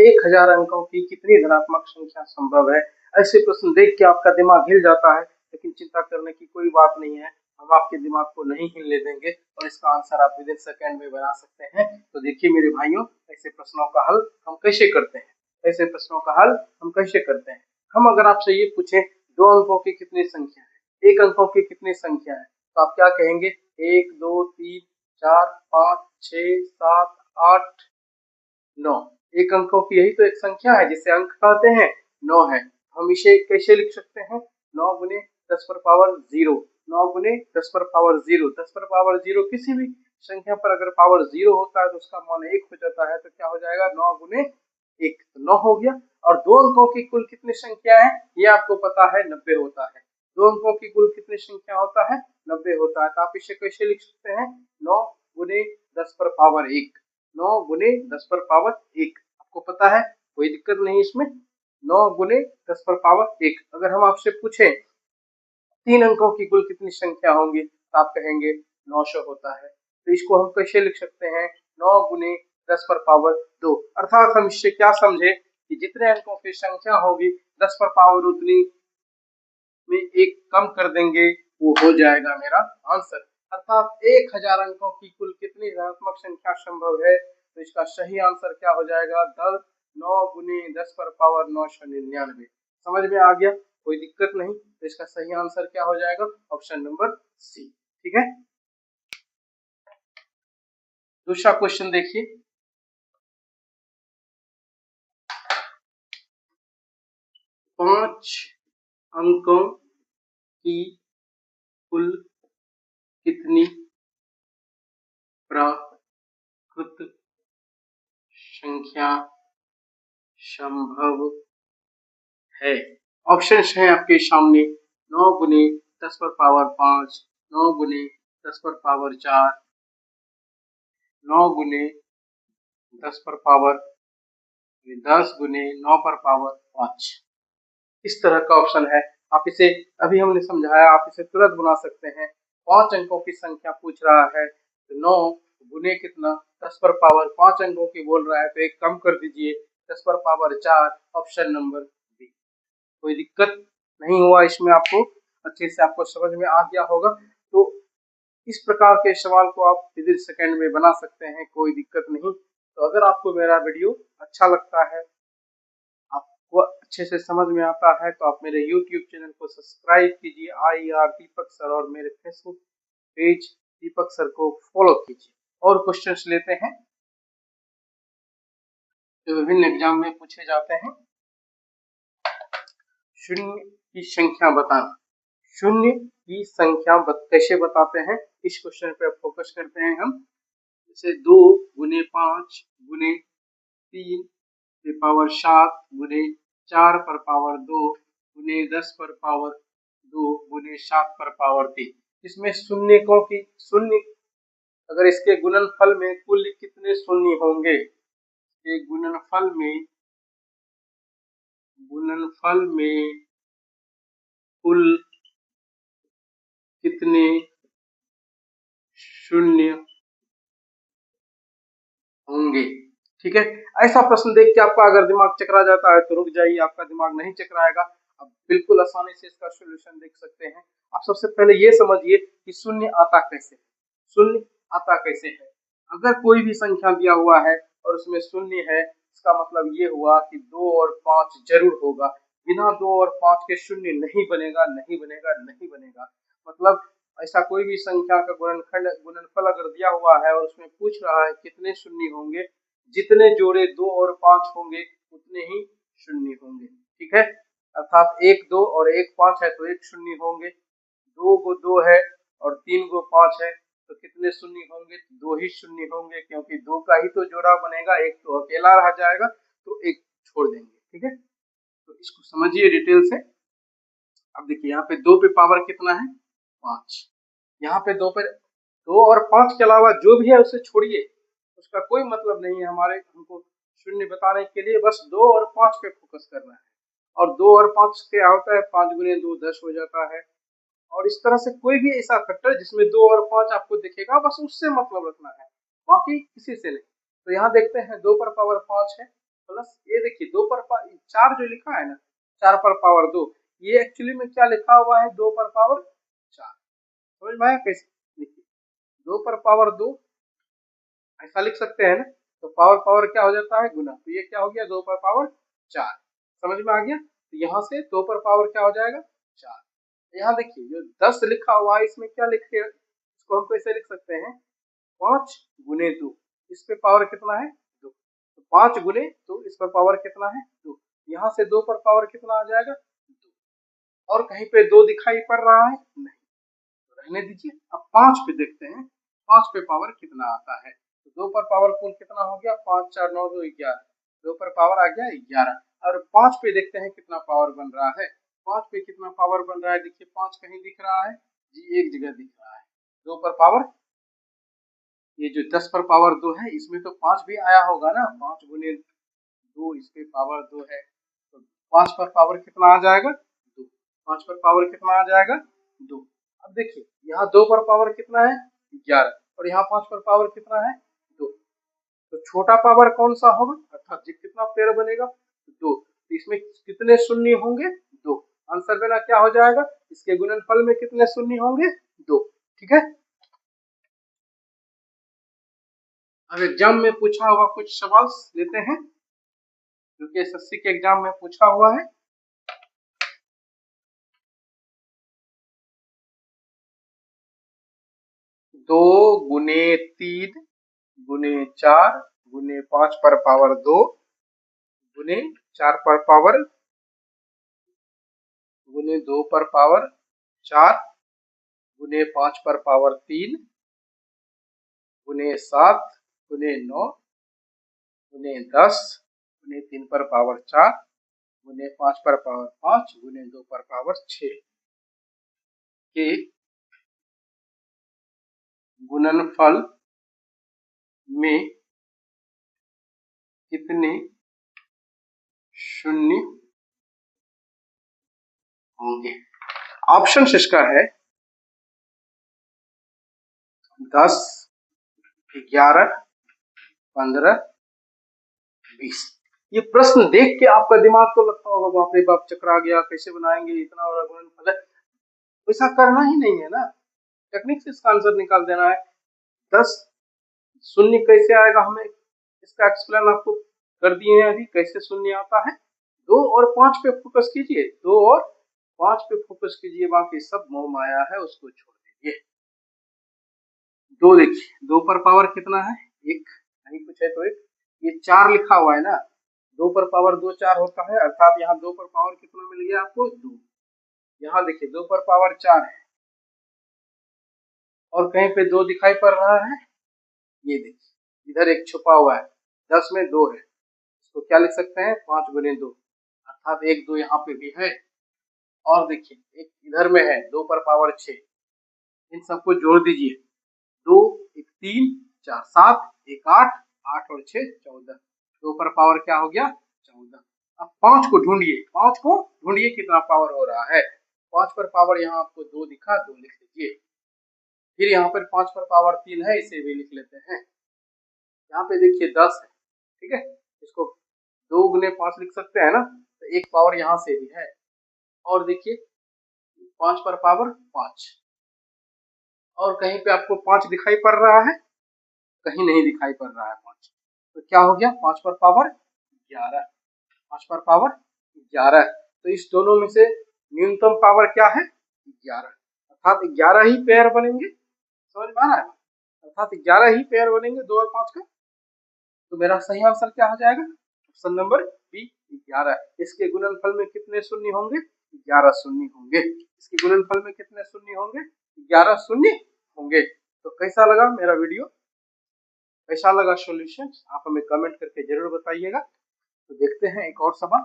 1000 अंकों की कितनी धनात्मक संख्या संभव है। ऐसे प्रश्न देख के आपका दिमाग हिल जाता है, लेकिन चिंता करने की कोई बात नहीं है, हम आपके दिमाग को नहीं हिलने देंगे और इसका आंसर आप विदिन सेकंड में बना सकते हैं। तो देखिए मेरे भाइयों, ऐसे प्रश्नों का हल हम कैसे करते हैं, ऐसे प्रश्नों का हल हम कैसे करते हैं। हम अगर आपसे ये पूछें 2 अंकों की कितनी संख्या है, 1 अंकों की कितनी संख्या है, तो आप क्या कहेंगे? 1 2 3 4 5 6 7 8 9। 1 अंकों की यही तो एक संख्या है जिसे अंक कहते हैं, 9 है। हम इसे कैसे लिख सकते हैं? 9 गुने 10 पर पावर 0, 9 गुने 10 पर पावर 0। 10 पर पावर 0 किसी भी संख्या पर अगर पावर 0 होता है तो उसका मान 1 हो जाता है, तो क्या हो जाएगा? 9 गुने 1, तो 9 हो गया। और 2 अंकों की कुल कितनी संख्या है ये आपको पता है, 90 होता है। 2 अंकों की कुल कितनी संख्या होता है? 90 होता है। तो आप इसे कैसे लिख सकते हैं? 9 गुने 10 पर पावर 1, 9 गुने 10 पर पावर 1, आपको पता है, कोई दिक्कत नहीं इसमें। 9 गुने 10 पर पावर 1। अगर हम आपसे पूछें 3 अंकों की कुल कितनी संख्या होंगी, तो आप कहेंगे 900 होता है। तो इसको हम कैसे लिख सकते हैं? 9 गुने 10 पर पावर 2। अर्थात हम इससे क्या समझे कि जितने अंकों की संख्या होगी 10 पर पावर उतनी में 1 कम कर देंगे, वो हो जाएगा मेरा आंसर। अर्थात 1000 अंकों की कुल कितनी धनात्मक संख्या संभव है, तो इसका सही आंसर क्या हो जाएगा? 9 गुने 10 पर पावर 999। समझ में आ गया? कोई दिक्कत नहीं। तो इसका सही आंसर क्या हो जाएगा? Option number C. ठीक है, दूसरा क्वेश्चन देखिए। पांच अंकों की कुल कितनी प्राकृत संख्या संभव है? ऑप्शन है आपके सामने। 9 गुने 10 पर पावर 5, 9 गुने 10 पर पावर 4, 9 गुने 10 पर पावर 10 गुने 9 पर पावर 5। इस तरह का ऑप्शन है। आप इसे, अभी हमने समझाया, आप इसे तुरंत बना सकते हैं। 5 अंकों की संख्या पूछ रहा है, तो 9 गुने कितना? 10 पर पावर 5 अंकों की बोल रहा है, तो एक कम कर दीजिए, 10 पर पावर 4, ऑप्शन नंबर बी। कोई दिक्कत नहीं हुआ इसमें, आपको अच्छे से आपको समझ में आ गया होगा। तो इस प्रकार के सवाल को आप विदिन सेकंड में बना सकते हैं, कोई दिक्कत नहीं। तो अगर आपको मेरा वीडियो अच्छा लगता है, आपको अच्छे से समझ में आता है, तो आप मेरे YouTube चैनल को सब्सक्राइब कीजिए, IR दीपक सर, और मेरे फेसबुक पेज दीपक सर को फॉलो कीजिए। और क्वेश्चंस लेते हैं जो विभिन्न एग्जाम में पूछे जाते हैं। शून्य की संख्या बताना। शून्य की संख्या कैसे बताते हैं, इस क्वेश्चन पे फोकस करते हैं हम। जैसे 2 गुने 5 गुने 3 पे पावर 7 गुने 4 पर पावर 2 गुने 10 पर पावर 2 गुने 7 पर पावर 3। इसमें शून्यकों की शून्य, अगर इसके गुणनफल में कुल कितने शून्य होंगे, एक गुणनफल में कुल कितने शून्य होंगे। ठीक है, ऐसा प्रश्न देख के आपका अगर दिमाग चकरा जाता है तो रुक जाइए, आपका दिमाग नहीं चकराएगा। आप बिल्कुल आसानी से इसका सॉल्यूशन देख सकते हैं। आप सबसे पहले ये समझिए कि शून्य आता कैसे है। शून्य आता कैसे है? अगर कोई भी संख्या दिया हुआ है और उसमें शून्य है, इसका मतलब ये हुआ कि 2 और 5 जरूर होगा। बिना 2 और 5 के शून्य नहीं बनेगा, नहीं बनेगा, नहीं बनेगा। मतलब ऐसा कोई भी संख्या का गुणनफल अगर दिया हुआ है और उसमें पूछ रहा है कितने शून्य होंगे, जितने जोड़े 2 और 5 होंगे उतने ही शून्य होंगे। ठीक है, अर्थात 1 2 और 1 5 है तो 1 शून्य होंगे, 2 को 2 है और 3 को 5 है, तो कितने शून्य होंगे? 2 ही शून्य होंगे, क्योंकि 2 का ही तो जोड़ा बनेगा, 1 तो अकेला रह जाएगा, तो 1 छोड़ देंगे। ठीक है, तो इसको समझिए डिटेल से। अब देखिए यहाँ पे 2 पे पावर कितना है? 5। यहाँ पे 2 और 5 के अलावा जो भी है उसे छोड़िए, उसका कोई मतलब नहीं है। हमको शून्य बताने के लिए बस 2 और 5 पे फोकस करना है। और 2 और 5 क्या होता है? 5 गुने 2 10 हो जाता है। और इस तरह से कोई भी ऐसा फैक्टर जिसमें 2 और 5 आपको दिखेगा, बस उससे मतलब रखना है, बाकी किसी से नहीं। तो यहाँ देखते हैं 2 पर पावर 5 है, प्लस ये देखिए 2 पर 4 जो लिखा है ना, 4 पर पावर 2, ये एक्चुअली में क्या लिखा हुआ है, 2 पर पावर 4। समझ में आया कैसे? देखिए 2 पर पावर 2 ऐसा लिख सकते हैं ना, तो पावर पावर क्या हो जाता है, गुना, तो ये क्या हो गया, 2 पर पावर 4। समझ में आ गया? तो यहाँ से 2 पर पावर क्या हो जाएगा, 4। यहाँ देखिए जो 10 लिखा हुआ है, इसमें क्या लिखे, इसको हम कैसे लिख सकते हैं, 5 गुने 2, इस पे पावर कितना है, 2, तो 5 गुने 2, इस पर पावर कितना है, 2। यहाँ से 2 पर पावर कितना आ जाएगा, 2। और कहीं पे 2 दिखाई पड़ रहा है, नहीं, तो रहने दीजिए। अब 5 पे देखते हैं, 5 पे पावर कितना आता है, तो 2 पर पावर कुल कितना हो गया, 5 4 9 2 11, 2 पर पावर आ गया 11। और 5 पे देखते हैं कितना पावर बन रहा है, 5 पे कितना पावर बन रहा है, देखिए 5 कहीं दिख रहा है जी, एक जगह दिख रहा है, 2 पर पावर, ये जो 10 पर पावर 2 है, इसमें तो 5 भी आया होगा ना, 5 गुने 2, इस पे पावर 2 है, तो 5 पर पावर कितना आ जाएगा, 2। 5 पर पावर कितना आ जाएगा, 2। अब देखिए यहाँ 2 पर पावर कितना है, 11, और यहाँ 5 पर पावर कितना है, 2। तो छोटा पावर कौन सा होगा, अर्थात जी कितना पेयर बनेगा, 2। तो इसमें कितने शून्य होंगे, 2। आंसर मेरा क्या हो जाएगा, इसके गुणनफल में कितने शून्य होंगे, 2। ठीक है। अब एग्जाम में पूछा हुआ कुछ सवाल लेते हैं, जो कि एसएससी के एग्जाम में पूछा हुआ है। दो गुने 3 गुने 4 गुने 5 पर पावर 2 गुने 4 पर पावर गुने 2 पर पावर 4 गुने 5 पर पावर 3 गुने 7 गुने 9 गुने 10 गुने 3 पर पावर 4 गुने 5 पर पावर 5 गुने 2 पर पावर 6 के गुणनफल में कितने शून्य होंगे। ऑप्शन इसका है 10 11 15 20। ये प्रश्न देख के आपका दिमाग तो लगता होगा बाप रे बाप चकरा गया, कैसे बनाएंगे इतना बड़ा गुणनफल है, ऐसा करना ही नहीं है ना, टेक्निक से इसका आंसर निकाल देना है। 10 शून्य कैसे आएगा, हमें इसका एक्सप्लेन आपको कर दिए हैं अभी, कैसे शून्य आता है। 2 और 5 पे फोकस कीजिए, 2 और 5 पे फोकस कीजिए, बाकी सब मोह माया है, उसको छोड़ दीजिए। 2 देखिए 2 पर पावर कितना है, एक, नहीं कुछ है तो एक, ये 4 लिखा हुआ है ना, 2 पर पावर 2 4 होता है, अर्थात यहाँ 2 पर पावर कितना मिल गया आपको, 2। यहाँ देखिए 2 पर पावर 4 है, और कहीं पे 2 दिखाई पड़ रहा है, ये देखिए इधर एक छुपा हुआ है, 10 में 2 है, इसको क्या लिख सकते हैं, 5 गुने 2, अर्थात 1 2 यहाँ पे भी है। और देखिए एक इधर में है 2 पर पावर 6, इन सबको जोड़ दीजिए, 2 एक 3 4 7 एक 8 8 और 6 14, 2 पर पावर क्या हो गया, 14। अब 5 को ढूंढिए, 5 को ढूंढिए कितना पावर हो रहा है, 5 पर पावर यहाँ आपको 2 दिखा, 2 लिख लीजिए। फिर यहाँ पर 5 पर पावर 3 है, इसे भी लिख लेते हैं। यहाँ पे देखिए 10 है, ठीक है, इसको 2 गुने 5 लिख सकते हैं ना, तो एक पावर यहाँ से भी है। और देखिए 5 पर पावर 5, और कहीं पे आपको 5 दिखाई पड़ रहा है, कहीं नहीं दिखाई पड़ रहा है 5, तो क्या हो गया, 5 पर पावर 11, 5 पर पावर 11। तो इस दोनों में से न्यूनतम पावर क्या है, 11, अर्थात 11 ही पेयर बनेंगे। समझ में आ रहा है, अर्थात 11 ही पेयर बनेंगे 2 और 5 का। तो मेरा सही आंसर क्या हो जाएगा, ऑप्शन नंबर बी 11। इसके गुणनफल में कितने शून्य होंगे, 11 शून्य होंगे। इसके गुणनफल में कितने शून्य होंगे, 11 शून्य होंगे। तो कैसा लगा मेरा वीडियो, कैसा लगा सॉल्यूशन, आप हमें कमेंट करके जरूर बताइएगा। तो देखते हैं एक और सवाल।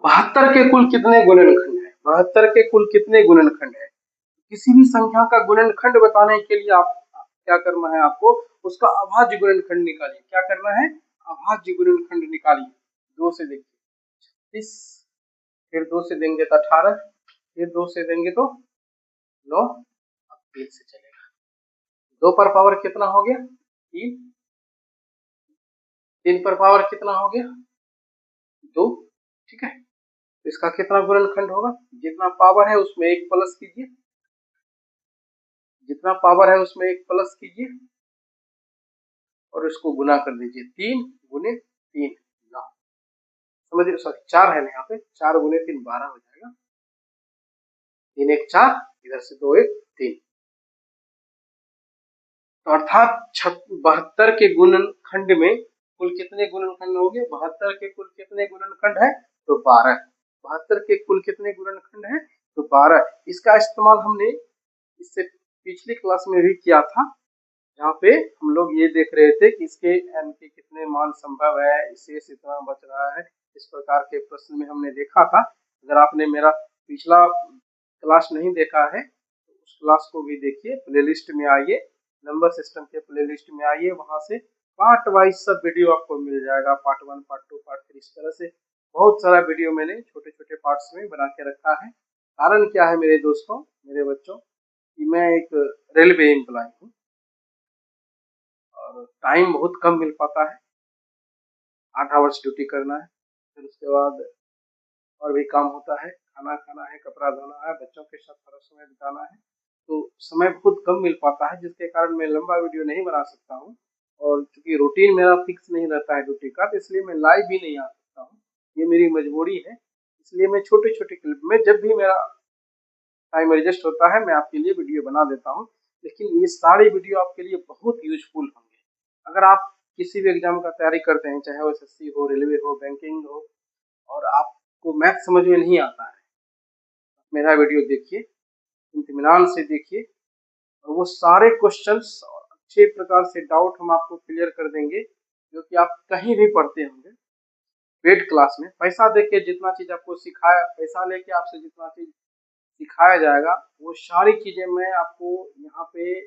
72 के कुल कितने गुणनखंड है? 72 के कुल कितने गुणनखंड है? किसी भी संख्या का गुणनखंड बताने के लिए आप क्या करना है, आपको उसका अभाज्य गुणनखंड निकालिए। क्या करना है? अभाज्य गुणनखंड निकालिए। 2 से देखिए 36, फिर 2 से देंगे तो 18, फिर 2 से देंगे तो 9, अब 3 से चलेगा। 2 पर पावर कितना हो गया? 3, 3 पर पावर कितना हो गया? 2। ठीक है, इसका कितना गुणनखंड होगा? जितना पावर है उसमें 1 प्लस कीजिए, जितना पावर है उसमें 1 प्लस कीजिए और इसको गुना कर दीजिए। 3 गुने 3 9, समझिए, सॉरी 4 है ना यहाँ पे, 4 गुने 3 12 हो जाएगा। 3 1 4, इधर से 2 1 3, तो अर्थात 72 के गुणनखंड में कुल कितने गुणनखंड हो गए? 72 के कुल कितने गुणनखंड है? तो 12। 72 के कुल कितने गुणनखंड है? तो 12। इसका इस्तेमाल हमने इससे पिछली क्लास में भी किया था, जहाँ पे हम लोग ये देख रहे थे कि इसके n के कितने मान संभव है, शेष इतना बच रहा है। इस प्रकार के प्रश्न में हमने देखा था। अगर आपने मेरा पिछला क्लास नहीं देखा है तो उस क्लास को भी देखिए। प्लेलिस्ट में आइए, नंबर सिस्टम के प्लेलिस्ट में आइए, वहां से पार्ट वाइज सब वीडियो आपको मिल जाएगा। पार्ट 1, पार्ट 2, पार्ट 3, इस तरह से बहुत सारा वीडियो मैंने छोटे छोटे पार्ट्स में बना के रखा है। कारण क्या है मेरे दोस्तों, मेरे बच्चों, कि मैं एक रेलवे एम्प्लॉय हूँ और टाइम बहुत कम मिल पाता है। 8 आवर्स ड्यूटी करना है, फिर उसके बाद और भी काम होता है, खाना खाना है, कपड़ा धोना है, बच्चों के साथ थोड़ा समय बिताना है, तो समय बहुत कम मिल पाता है, जिसके कारण मैं लंबा वीडियो नहीं बना सकता हूँ। और चूंकि रूटीन मेरा फिक्स नहीं रहता है ड्यूटी का, तो इसलिए मैं लाइव भी नहीं आ सकता हूँ। ये मेरी मजबूरी है, इसलिए मैं छोटे छोटे क्लिप में जब भी मेरा टाइम एडजस्ट होता है मैं आपके लिए वीडियो बना देता हूँ। लेकिन ये सारे वीडियो आपके लिए बहुत यूजफुल होंगे। अगर आप किसी भी एग्जाम का तैयारी करते हैं, चाहे वो एसएससी हो, रेलवे हो, बैंकिंग हो, और आपको मैथ समझ में नहीं आता है, मेरा वीडियो देखिए, इत्मीनान से देखिए, और वो सारे क्वेश्चंस अच्छे प्रकार से डाउट हम आपको क्लियर कर देंगे, जो कि आप कहीं भी पढ़ते होंगे पेड क्लास में। पैसा दे के जितना चीज आपको सिखाया, पैसा लेके आपसे जितना चीज सिखाया जाएगा, वो सारी चीजें मैं आपको यहाँ पे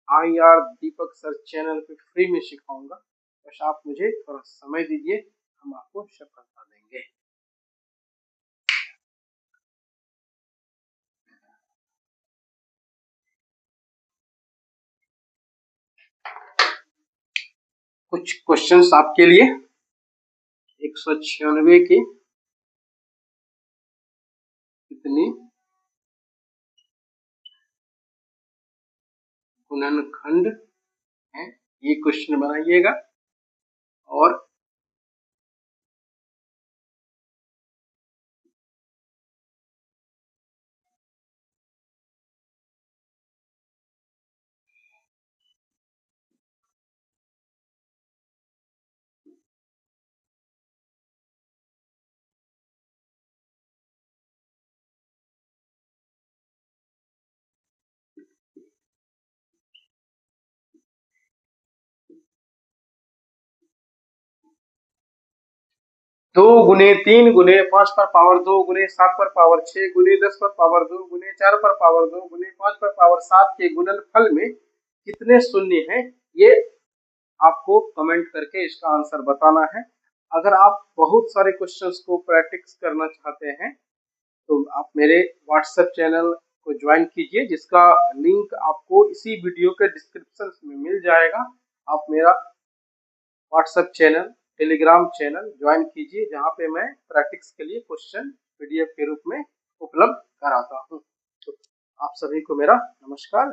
IR दीपक सर चैनल पे फ्री में सिखाऊंगा। बस आप मुझे थोड़ा समय दीजिए, हम आपको सफलता देंगे। कुछ क्वेश्चंस आपके लिए। 196 की कितनी गुणनखंड है, ये क्वेश्चन बनाइएगा। और दो गुने 3 गुने 5 पर पावर 2 गुने 7 पर पावर 6 गुने 10 पर पावर 2 गुने 4 पर पावर 2 गुने 5 पर पावर 7 के गुणनफल में कितने शून्य हैं, ये आपको कमेंट करके इसका आंसर बताना है। अगर आप बहुत सारे क्वेश्चंस को प्रैक्टिस करना चाहते हैं तो आप मेरे व्हाट्सएप चैनल को ज्वाइन कीजिए, जिसका लिंक आपको इसी वीडियो के डिस्क्रिप्शन में मिल जाएगा। आप मेरा WhatsApp channel, Telegram channel join कीजिए, जहाँ पे मैं प्रैक्टिस के लिए क्वेश्चन PDF के रूप में उपलब्ध कराता हूँ। तो आप सभी को मेरा नमस्कार।